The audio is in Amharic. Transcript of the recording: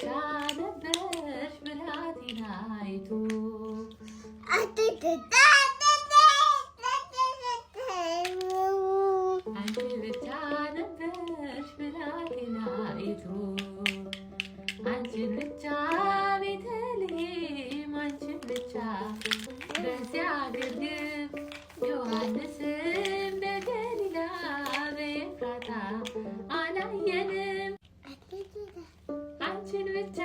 ብቻ ነበርሽ ብላቴናይቱ አንቺ ብቻ ነበርሽ ብላቴናይቱ አንቺን ብቻ ቤተልሔም አንቺን ብቻ በዚያ ግርግም ዮሐንስም በገሊላ በኤፍራታ አላየንም አንቺን ብቻ